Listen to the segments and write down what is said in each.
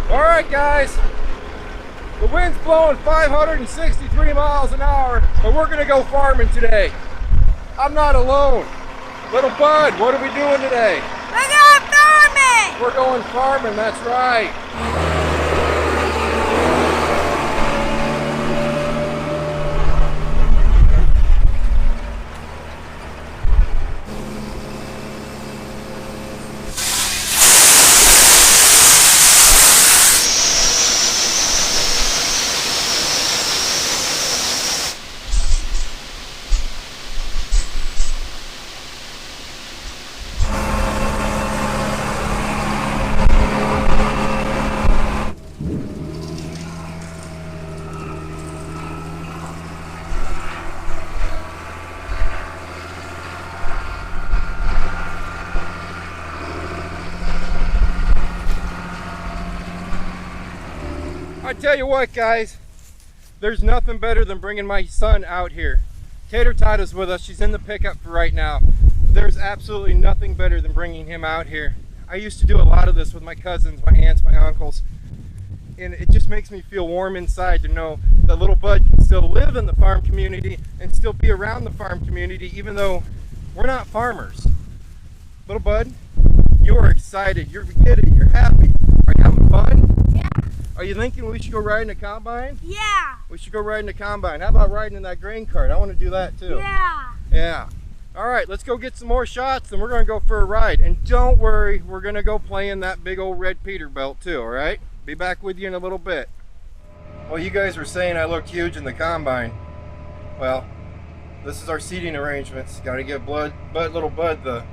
All right, guys. The wind's blowing 563 miles an hour, but we're gonna go farming today. I'm not alone. Little Bud, what are we doing today? We're going farming! We're going farming, that's right. I tell you what, guys, there's nothing better than bringing my son out here. Tater Tot is with us. She's in the pickup for right now. There's absolutely nothing better than bringing him out here. I used to do a lot of this with my cousins, my aunts, my uncles, and it just makes me feel warm inside to know that little Bud can still live in the farm community and still be around the farm community even though we're not farmers. Little Bud, you are excited, you're giddy, you're happy. Are you having fun? Yeah. Are you thinking we should go riding a combine? Yeah. We should go riding a combine. How about riding in that grain cart? I want to do that too. Yeah. Yeah. All right, let's go get some more shots and we're going to go for a ride. And don't worry, we're going to go play in that big old red Peterbilt too, all right? Be back with you in a little bit. Well, you guys were saying I looked huge in the combine. Well, this is our seating arrangements. Got to give little Bud the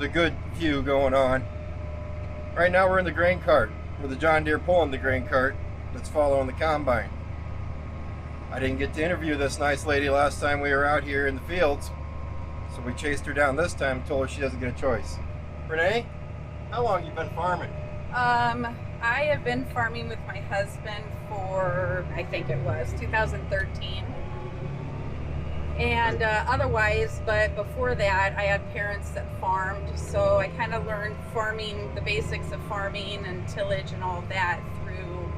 good view going on. Right now we're in the grain cart with the John Deere pulling the grain cart that's following the combine. I didn't get to interview this nice lady last time we were out here in the fields, so we chased her down this time and told her she doesn't get a choice. Renee, how long you been farming? I have been farming with my husband for, I think it was 2013. And otherwise, but before that, I had parents that farmed, so I kind of learned farming, the basics of farming and tillage and all of that through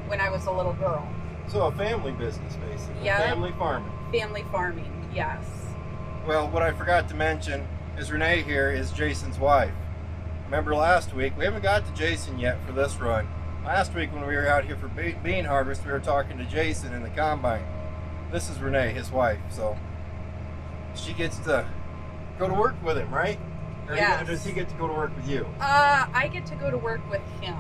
when I was a little girl. So a family business, basically. Yeah. Family farming. Family farming, yes. Well, what I forgot to mention is Renee here is Jason's wife. Remember last week, we haven't got to Jason yet for this run. Last week when we were out here for bean harvest, we were talking to Jason in the combine. This is Renee, his wife, so she gets to go to work with him, right? Or Yes. does he get to go to work with you? I get to go to work with him.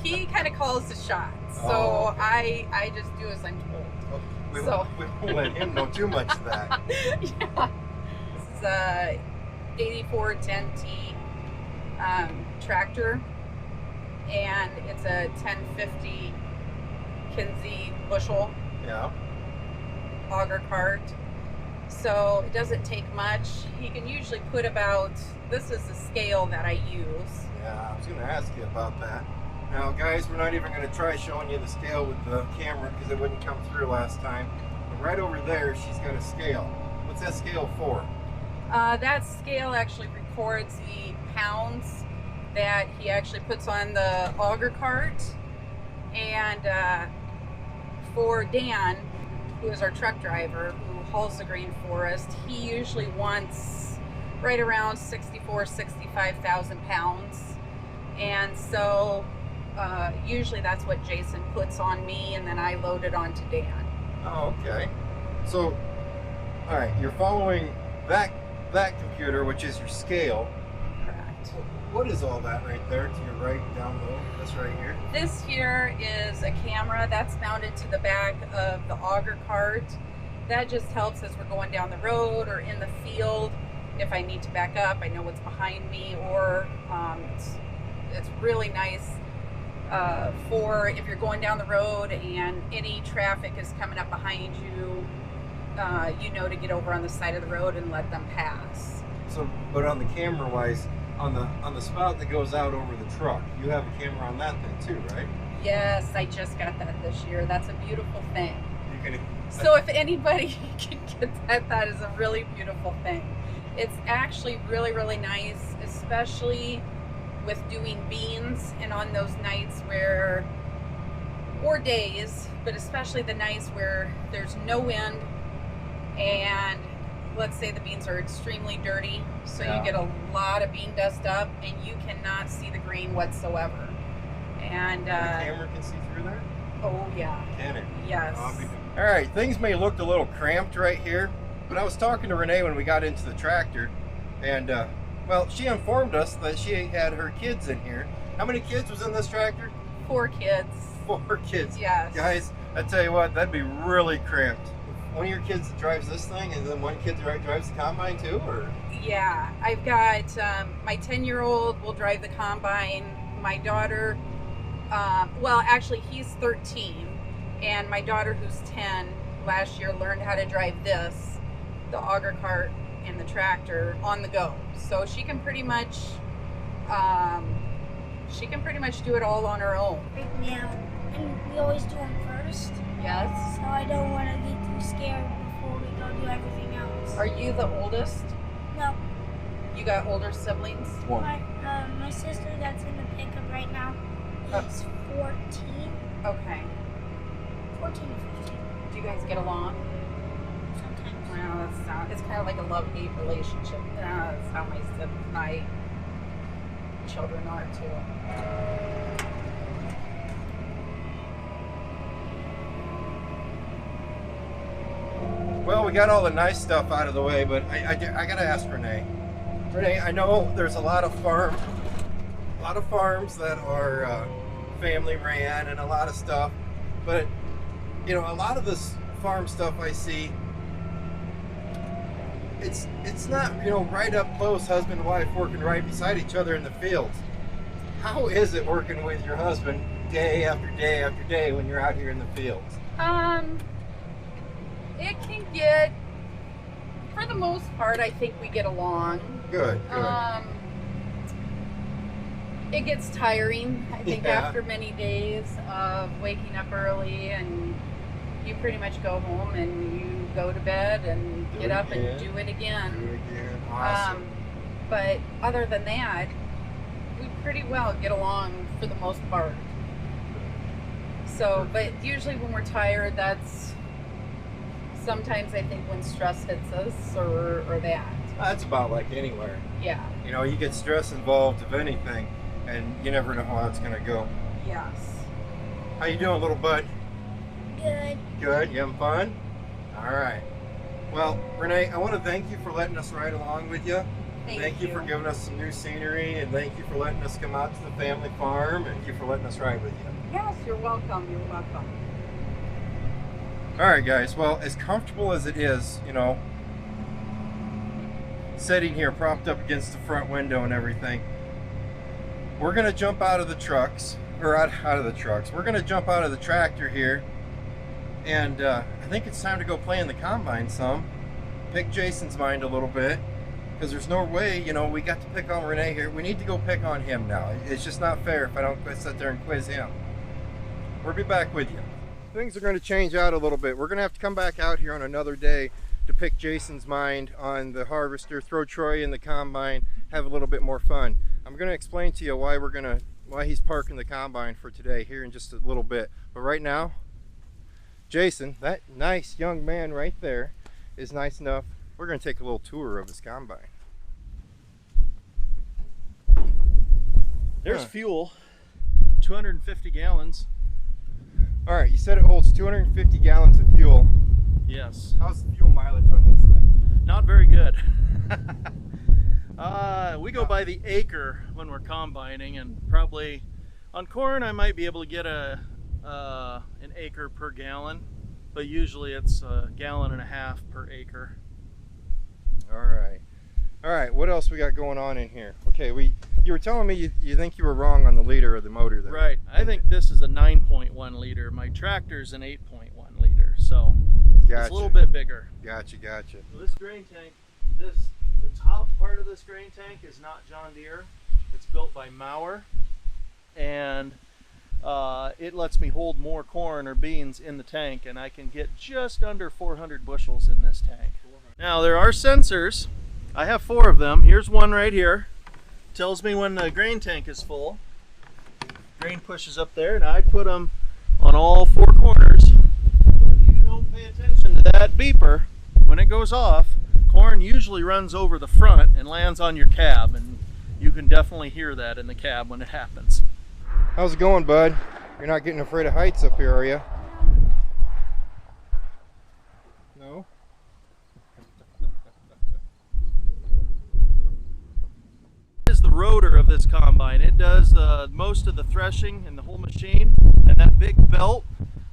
He kind of calls the shots, so Oh, okay. I just do as I'm told. We So- won't let him know too much of that. Yeah. This is a 84 10T tractor, and it's a 1050 Kinsey bushel Yeah. auger cart. So it doesn't take much. He can usually put about, this is the scale that I use. Yeah, I was going to ask you about that. Now, guys, we're not even going to try showing you the scale with the camera because it wouldn't come through last time. But right over there, she's got a scale. What's that scale for? That scale actually records the pounds that he actually puts on the auger cart. And for Dan, who is our truck driver, who hauls the grain for us, he usually wants right around 65,000 pounds. And so usually that's what Jason puts on me, and then I load it onto Dan. Oh, okay. So, all right, you're following that computer, which is your scale. Correct. What is all that right there to your right and down low? This right here? This here is a camera that's mounted to the back of the auger cart. That just helps as we're going down the road or in the field. If I need to back up, I know what's behind me, or it's really nice for if you're going down the road and any traffic is coming up behind you, you know to get over on the side of the road and let them pass. So, but on the camera wise, on the spout that goes out over the truck, you have a camera on that thing too, right? Yes, I just got that this year. That's a beautiful thing. You can. So if anybody can get that is a really beautiful thing. It's actually really, really nice, especially with doing beans and on those nights where or days, but especially the nights where there's no wind and let's say the beans are extremely dirty, so you get a lot of bean dust up and you cannot see the grain whatsoever. And the camera can see through there? Oh yeah. Can it? Yes. All right, things may look a little cramped right here, but I was talking to Renee when we got into the tractor, and well, she informed us that she had her kids in here. How many kids was in this tractor? 4 kids. 4 kids. Yes. Guys, I tell you what, that'd be really cramped. One of your kids drives this thing, and then one kid drives the combine too, or? Yeah, I've got my 10-year-old will drive the combine. My daughter, well, actually, he's 13, and my daughter, who's 10, last year learned how to drive this, the auger cart and the tractor on the go. So she can pretty much, do it all on her own. Yeah, and we always do them first. Yes. So I don't want to get too scared before we go do everything else. Are you the oldest? No. You got older siblings? One. My sister that's in the pickup right now is 14. Okay. 14 or 15. Do you guys get along? Sometimes. Well, it's kind of like a love-hate relationship. That's how my children are too. Well, we got all the nice stuff out of the way, but I gotta ask Renee. Renee, I know there's a lot of farms that are family ran and a lot of stuff, but you know, a lot of this farm stuff I see, it's not, you know, right up close, husband and wife working right beside each other in the fields. How is it working with your husband day after day after day when you're out here in the fields? It can get, for the most part, I think we get along. Good. It gets tiring, I think, Yeah. after many days of waking up early, and you pretty much go home and you go to bed and Do get it up again. and do it again. Do it again. Awesome. But other than that, we pretty well get along for the most part. So, but usually when we're tired, that's sometimes I think when stress hits us or that. That's about like anywhere. Yeah. You know, you get stress involved of anything, and you never know how it's gonna go. Yes. How you doing, little bud? Good. Good. You having fun? All right. Well, Renee, I want to thank you for letting us ride along with you. Thank you for giving us some new scenery, and thank you for letting us come out to the family farm, and thank you for letting us ride with you. Yes, you're welcome. You're welcome. All right, guys. Well, as comfortable as it is, you know, sitting here propped up against the front window and everything, we're gonna jump out of the trucks, or out of the trucks. We're gonna jump out of the tractor here, and I think it's time to go play in the combine some, pick Jason's mind a little bit, because there's no way, you know, we got to pick on Renee here. We need to go pick on him now. It's just not fair if I don't sit there and quiz him. We'll be back with you. Things are going to change out a little bit. We're going to have to come back out here on another day to pick Jason's mind on the harvester, throw Troy in the combine, have a little bit more fun. I'm going to explain to you why he's parking the combine for today here in just a little bit. But right now, Jason, that nice young man right there, is nice enough. We're going to take a little tour of his combine. There's fuel, 250 gallons. All right, you said it holds 250 gallons of fuel. Yes. How's the fuel mileage on this thing? Not very good. We go by the acre when we're combining, and probably on corn I might be able to get an acre per gallon, but usually it's 1.5 gallons per acre. All right, what else we got going on in here? Okay, you were telling me you think you were wrong on the liter of the motor there. Right, I think this is a 9.1 liter. My tractor's an 8.1 liter, so Gotcha. it's a little bit bigger. Gotcha. So this grain tank, the top part of this grain tank is not John Deere. It's built by Mauer, and it lets me hold more corn or beans in the tank, and I can get just under 400 bushels in this tank. Now there are sensors. I have 4 of them. Here's one right here. Tells me when the grain tank is full. Grain pushes up there, and I put them on all four corners. But if you don't pay attention to that beeper, when it goes off, corn usually runs over the front and lands on your cab, and you can definitely hear that in the cab when it happens. How's it going, bud? You're not getting afraid of heights up here, are you? No? Is the rotor of this combine. It does most of the threshing in the whole machine, and that big belt,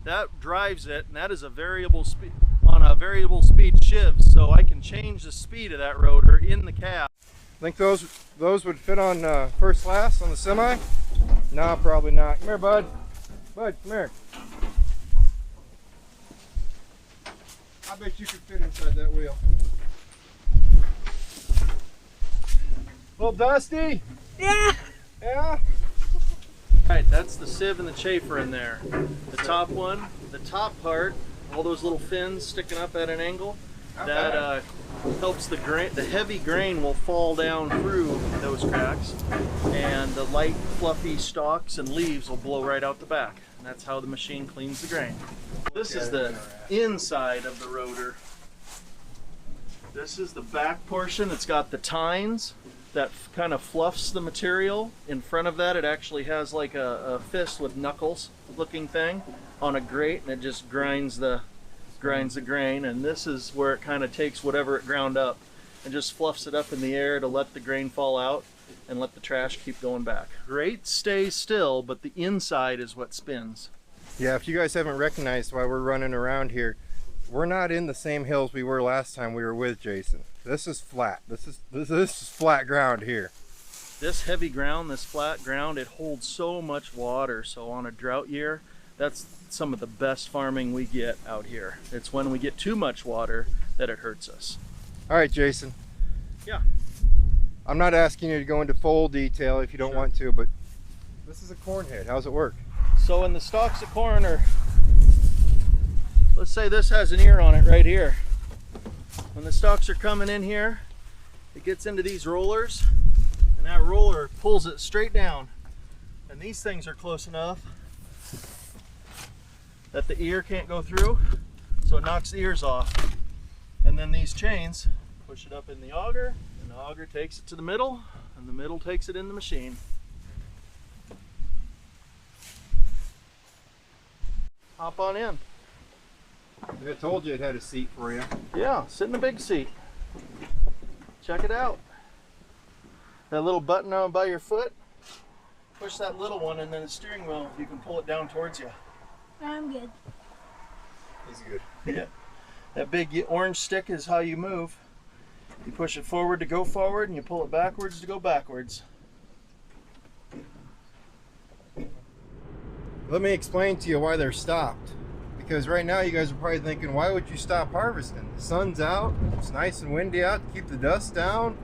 that drives it, and that is a variable speed, on a variable speed shift, so I can change the speed of that rotor in the cab. Think those would fit on first class on the semi? No, probably not. Come here, bud. Bud, come here. I bet you could fit inside that wheel. Little dusty? Yeah. Yeah? Alright, that's the sieve and the chafer in there. The top one, the top part, all those little fins sticking up at an angle, that helps the grain, the heavy grain will fall down through those cracks, and the light fluffy stalks and leaves will blow right out the back. And that's how the machine cleans the grain. This is the inside of the rotor. This is the back portion. It's got the tines that kind of fluffs the material. In front of that, it actually has like a fist with knuckles looking thing on a grate, and it just grinds the grain. And this is where it kind of takes whatever it ground up and just fluffs it up in the air to let the grain fall out and let the trash keep going back. Grate stays still, but the inside is what spins. Yeah, if you guys haven't recognized why we're running around here, we're not in the same hills we were last time we were with Jason. This is flat. This is flat ground here. This heavy ground, this flat ground, it holds so much water. So on a drought year, that's some of the best farming we get out here. It's when we get too much water that it hurts us. All right, Jason. Yeah. I'm not asking you to go into full detail if you don't want to, but this is a corn head. How's it work? So when the stalks of corn are, let's say this has an ear on it right here. When the stalks are coming in here, it gets into these rollers, and that roller pulls it straight down. And these things are close enough that the ear can't go through, so it knocks the ears off. And then these chains push it up in the auger, and the auger takes it to the middle, and the middle takes it in the machine. Hop on in. I told you it had a seat for you. Yeah, sit in the big seat. Check it out. That little button on by your foot, push that little one, and then the steering wheel, you can pull it down towards you. I'm good. He's good. Yeah. That big orange stick is how you move. You push it forward to go forward, and you pull it backwards to go backwards. Let me explain to you why they're stopped. Because right now you guys are probably thinking, why would you stop harvesting? The sun's out, it's nice and windy out to keep the dust down.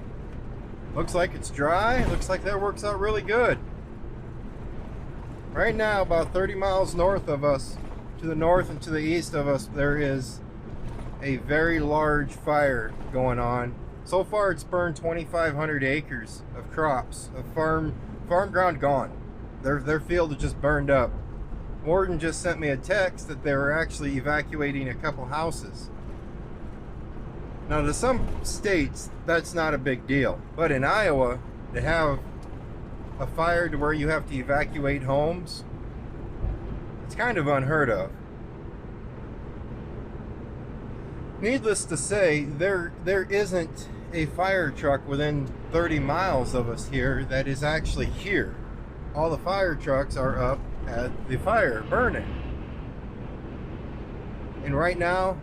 Looks like it's dry, looks like that works out really good. Right now, about 30 miles north of us, to the north and to the east of us, there is a very large fire going on. So far it's burned 2,500 acres of crops, of farm ground gone. Their field is just burned up. Morton just sent me a text that they were actually evacuating a couple houses. Now to some states that's not a big deal, but in Iowa to have a fire to where you have to evacuate homes, it's kind of unheard of. Needless to say, there isn't a fire truck within 30 miles of us here that is actually here. All the fire trucks are up at the fire burning. And right now,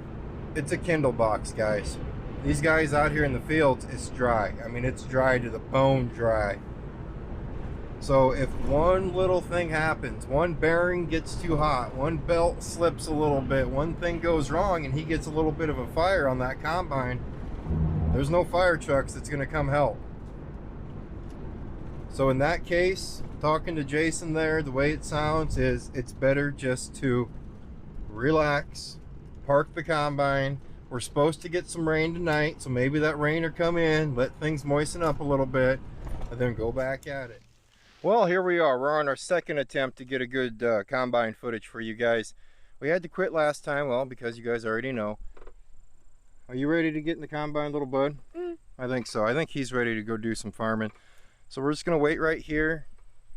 it's a Kindle box, guys. These guys out here in the fields, it's dry. I mean, it's dry to the bone dry. So if one little thing happens, one bearing gets too hot, one belt slips a little bit, one thing goes wrong and he gets a little bit of a fire on that combine, there's no fire trucks that's going to come help. So in that case, talking to Jason there, the way it sounds is it's better just to relax, park the combine. We're supposed to get some rain tonight, so maybe that rain will come in, let things moisten up a little bit, and then go back at it. Well, here we are. We're on our second attempt to get a good combine footage for you guys. We had to quit last time, well, because you guys already know. Are you ready to get in the combine, little bud? I think so. I think he's ready to go do some farming. So we're just going to wait right here.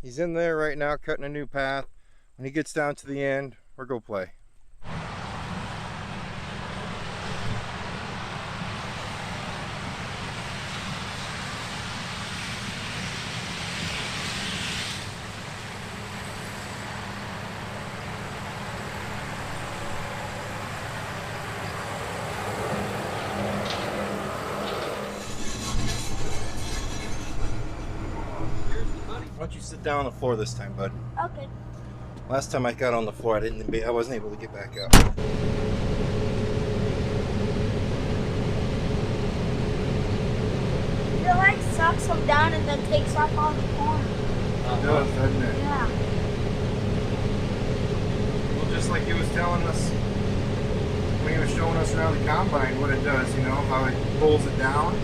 He's in there right now cutting a new path. When he gets down to the end, we'll go play. Why don't you sit down on the floor this time, bud? Okay. Last time I got on the floor, I wasn't able to get back up. It like sucks them down and then takes off all the corn. It does, doesn't it? Yeah. Well, just like he was telling us when he was showing us around the combine what it does, you know, how it pulls it down.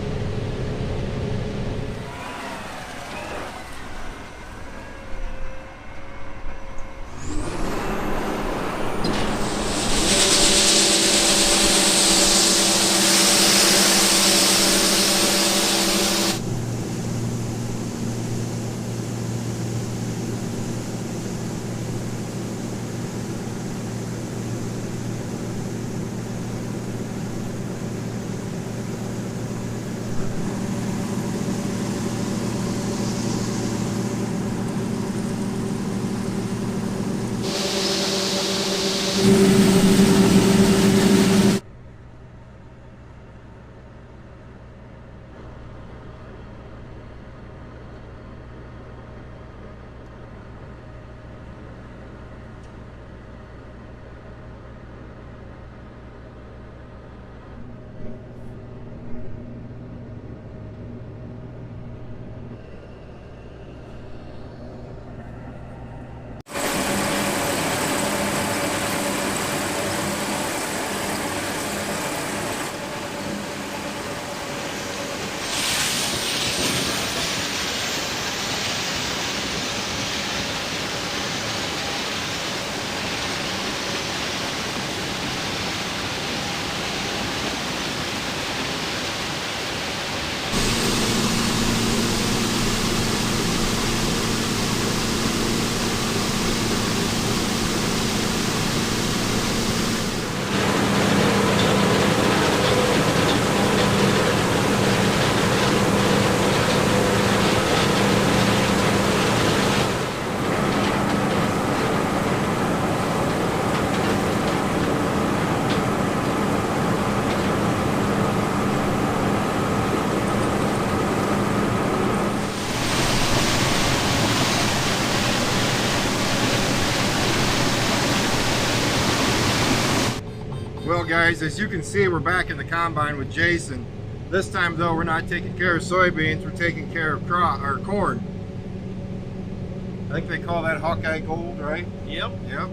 Well guys, as you can see, we're back in the combine with Jason. This time though, we're not taking care of soybeans, we're taking care of corn. I think they call that Hawkeye Gold, right? Yep. Yep.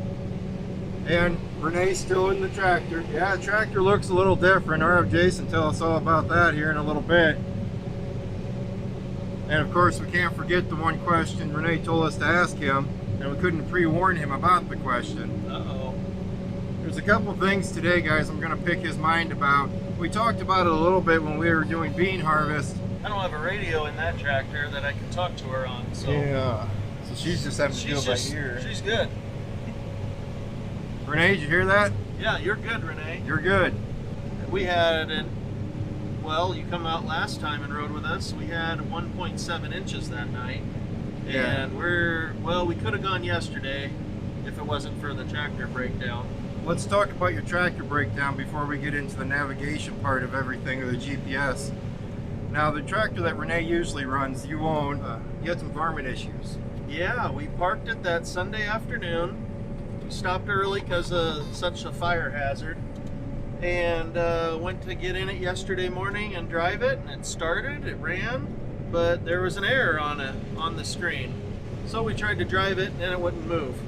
And Renee's still in the tractor. Yeah, the tractor looks a little different. I'll have Jason tell us all about that here in a little bit. And of course, we can't forget the one question Renee told us to ask him, and we couldn't pre-warn him about the question. Uh-oh. There's a couple things today, guys, I'm going to pick his mind about. We talked about it a little bit when we were doing bean harvest. I don't have a radio in that tractor that I can talk to her on, so... Yeah. So she's just having to do it by ear. She's good. Renee, did you hear that? Yeah, you're good, Renee. You're good. We had, well, you come out last time and rode with us. We had 1.7 inches that night. Yeah. And we could have gone yesterday if it wasn't for the tractor breakdown. Let's talk about your tractor breakdown before we get into the navigation part of everything, or the GPS. Now, the tractor that Renee usually runs, you own, you had some varmint issues. Yeah, we parked it that Sunday afternoon. We stopped early because of such a fire hazard. And went to get in it yesterday morning and drive it, and it started, it ran, but there was an error on the screen. So we tried to drive it and it wouldn't move.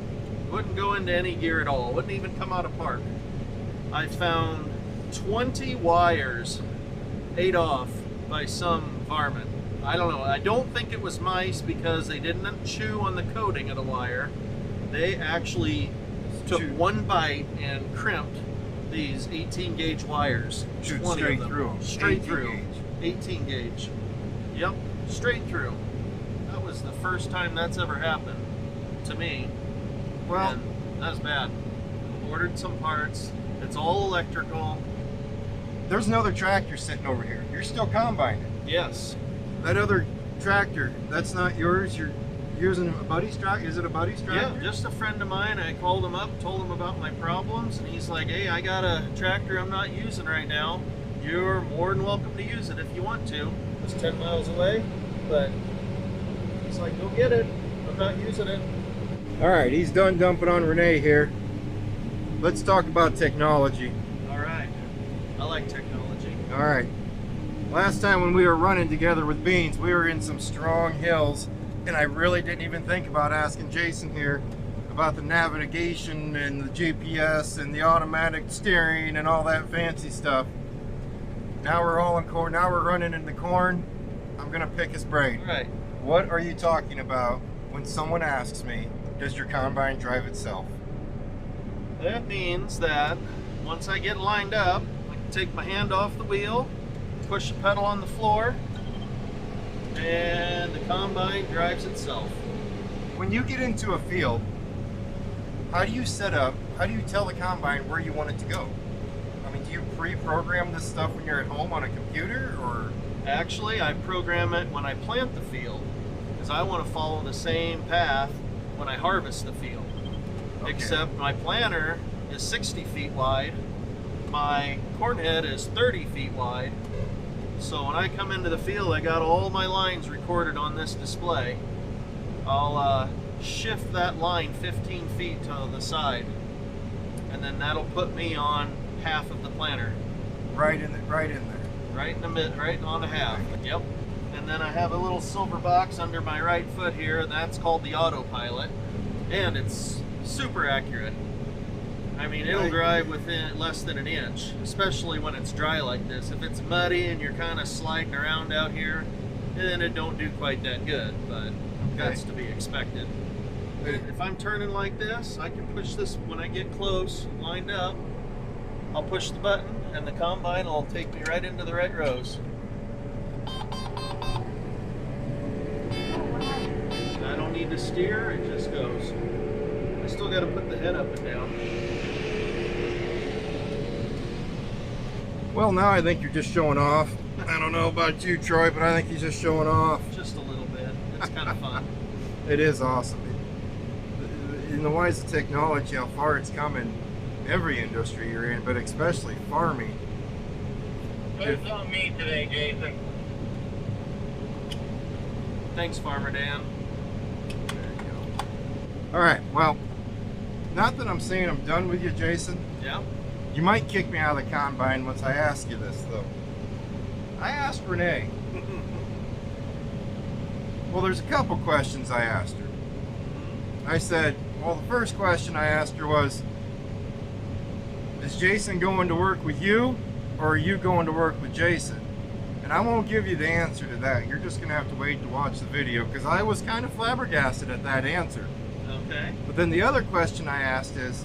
It wouldn't go into any gear at all. It wouldn't even come out of park. I found 20 wires ate off by some varmint. I don't know. I don't think it was mice because they didn't chew on the coating of the wire. They actually took one bite and crimped these 18 gauge wires. Shoot 20 straight of them. through 'em. Straight 18 through. gauge. 18 gauge. Yep, straight through. That was the first time that's ever happened to me. Well, And that was bad. Ordered some parts. It's all electrical. there's another tractor sitting over here. You're still combining. Yes. That other tractor, that's not yours. You're using a buddy's tractor. Is it a buddy's Yeah, tractor? just a friend of mine. I called him up, told him about my problems, and he's like, hey, I got a tractor I'm not using right now. You're more than welcome to use it if you want to. It's 10 miles away, but he's like, go get it. I'm not using it. All right, he's done dumping on Renee here. Let's talk about technology. All right. I like technology. All right. Last time when we were running together with Beans, we were in some strong hills, and I really didn't even think about asking Jason here about the navigation and the GPS and the automatic steering and all that fancy stuff. Now we're all in corn. Now we're running in the corn. I'm gonna pick his brain. All right. What are you talking about when someone asks me, does your combine drive itself? That means that once I get lined up, I can take my hand off the wheel, push the pedal on the floor, and the combine drives itself. When you get into a field, how do you set up, how do you tell the combine where you want it to go? I mean, do you pre-program this stuff when you're at home on a computer, or? Actually, I program it when I plant the field, because I want to follow the same path when I harvest the field. Okay. Except my planter is 60 feet wide, my corn head is 30 feet wide, so when I come into the field, I got all my lines recorded on this display. I'll shift that line 15 feet to the side, and then that'll put me on half of the planter. Right in there. Right in the mid, right on the half. Yep. And then I have a little silver box under my right foot here, and that's called the autopilot, and it's super accurate. I mean, it'll drive within less than an inch, especially when it's dry like this. If it's muddy and you're kind of sliding around out here, then it don't do quite that good, but that's to be expected. If I'm turning like this, I can push this when I get close, lined up. I'll push the button and the combine will take me right into the right rows. I don't need to steer, it just goes. I still got to put the head up and down. Well, now I think you're just showing off. I don't know about you, Troy, but I think he's just showing off. Just a little bit. It's kind of fun. It is awesome. In the wise of technology, how far it's come in every industry you're in, but especially farming. Who's on me today, Jason? Thanks, Farmer Dan. There you go. All right, well, not that I'm saying I'm done with you, Jason. Yeah. You might kick me out of the combine once I ask you this, though. I asked Renee. Well, there's a couple questions I asked her. I said, well, the first question I asked her was, is Jason going to work with you, or are you going to work with Jason? And I won't give you the answer to that. You're just going to have to wait to watch the video, because I was kind of flabbergasted at that answer. Okay. But then the other question I asked is,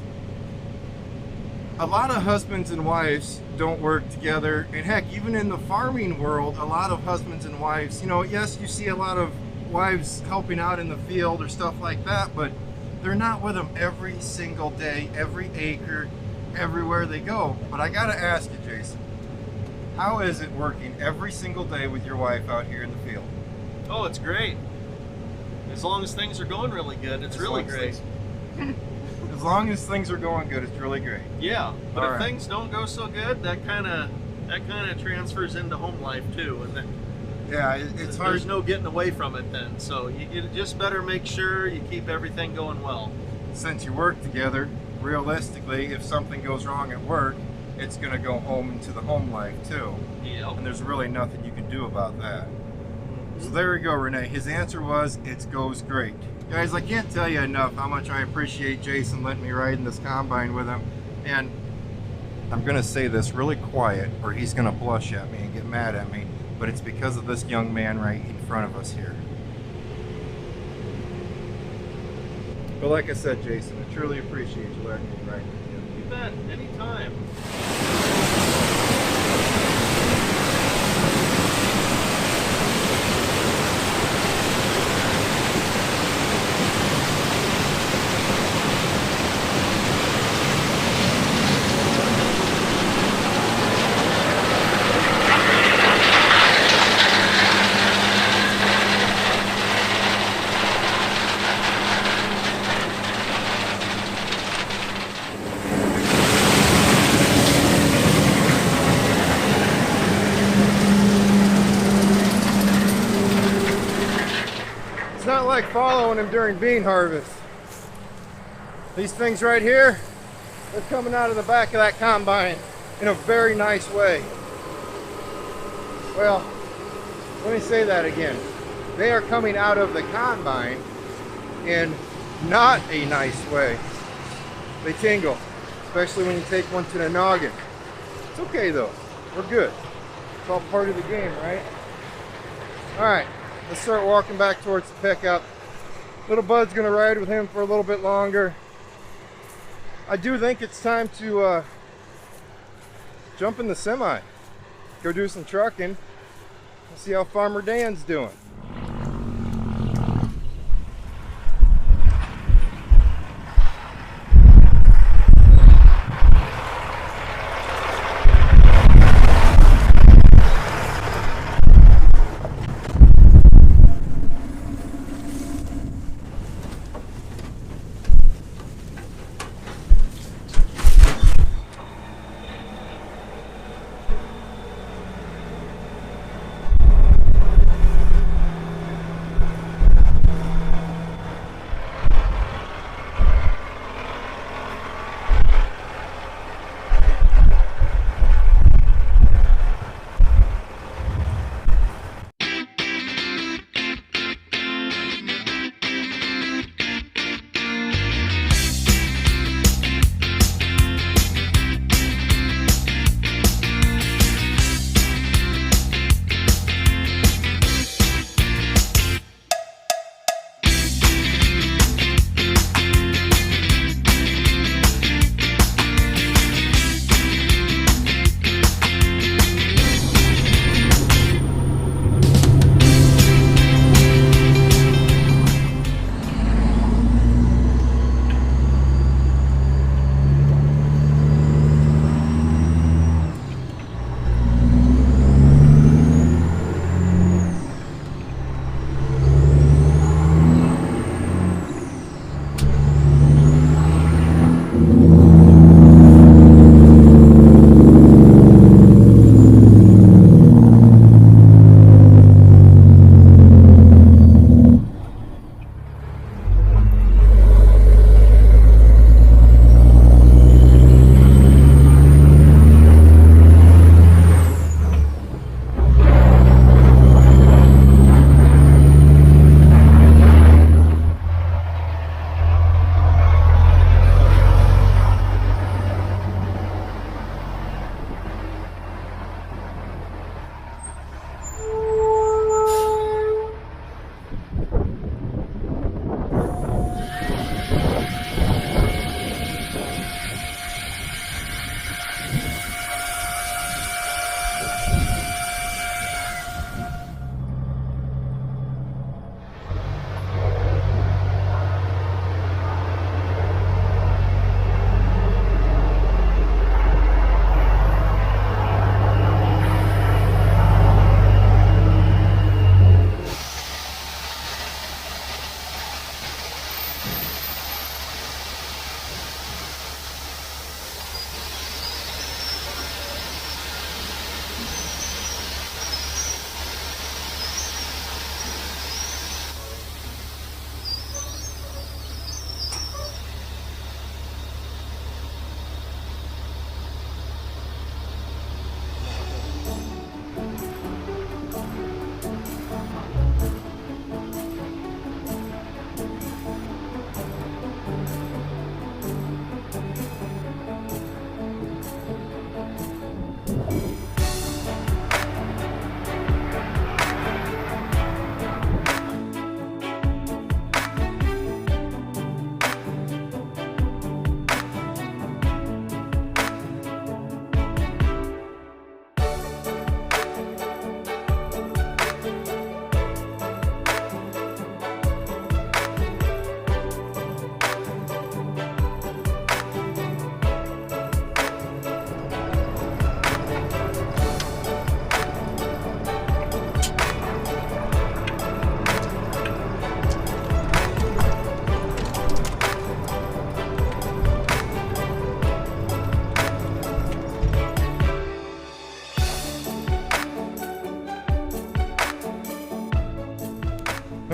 a lot of husbands and wives don't work together, and heck, even in the farming world, a lot of husbands and wives, you know, yes, you see a lot of wives helping out in the field or stuff like that, but they're not with them every single day, every acre, everywhere they go. But I gotta ask you, Jason, how is it working every single day with your wife out here in the field? Oh, it's great. As long as things are going really good, it's really great. As long as things are going good, it's really great. Yeah, but All if right. things don't go so good, that kind of transfers into home life too, and then Yeah, it's hard. there's no getting away from it then. So you just better make sure you keep everything going well. Since you work together, realistically, if something goes wrong at work, it's going to go home into the home life too. Yep. And there's really nothing you can do about that. So there we go, Renee. His answer was, it goes great. Guys, I can't tell you enough how much I appreciate Jason letting me ride in this combine with him. And I'm going to say this really quiet, or he's going to blush at me and get mad at me. but it's because of this young man right in front of us here. But like I said, Jason, I truly appreciate you letting me ride with you. You bet, anytime. It's not like following him during bean harvest. These things right here, they're coming out of the back of that combine in a very nice way. Well, let me say that again. They are coming out of the combine in not a nice way. They tingle, especially when you take one to the noggin. It's okay though, we're good. It's all part of the game, right? All right. Let's start walking back towards the pickup. Little Bud's gonna ride with him for a little bit longer. I do think it's time to jump in the semi. Go do some trucking. See how Farmer Dan's doing.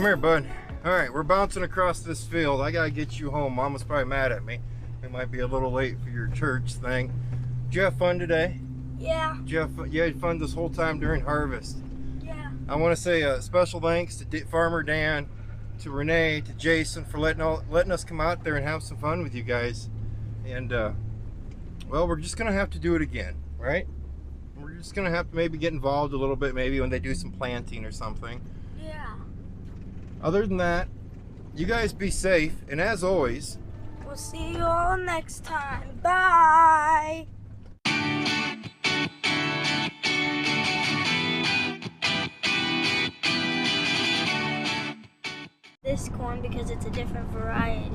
here, bud. All right, we're bouncing across this field. I gotta get you home. Mama's probably mad at me. We might be a little late for your church thing. Did you have fun today? Yeah. You had fun this whole time during harvest. Yeah. I want to say a special thanks to Farmer Dan, to Renee, to Jason for letting us come out there and have some fun with you guys. And well, we're just gonna have to do it again, right? We're just gonna have to maybe get involved a little bit, maybe when they do some planting or something. Yeah. Other than that, you guys be safe, and as always, We'll see you all next time. Bye. This corn because it's a different variety.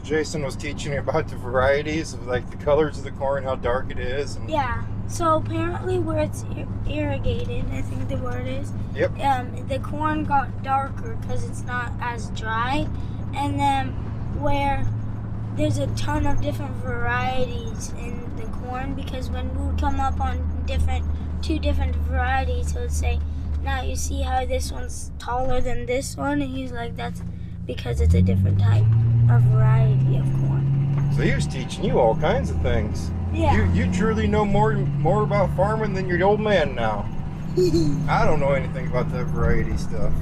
Jason was teaching me about the varieties of like the colors of the corn, how dark it is. And Yeah. So apparently, where it's irrigated, I think the word is. Yep. The corn got darker because it's not as dry, and then where there's a ton of different varieties in the corn, because when we would come up on two different varieties, so it'd say, now you see how this one's taller than this one, and he's like, that's because it's a different type of variety of corn. So he was teaching you all kinds of things. Yeah. You truly know more about farming than your old man now. I don't know anything about that variety stuff.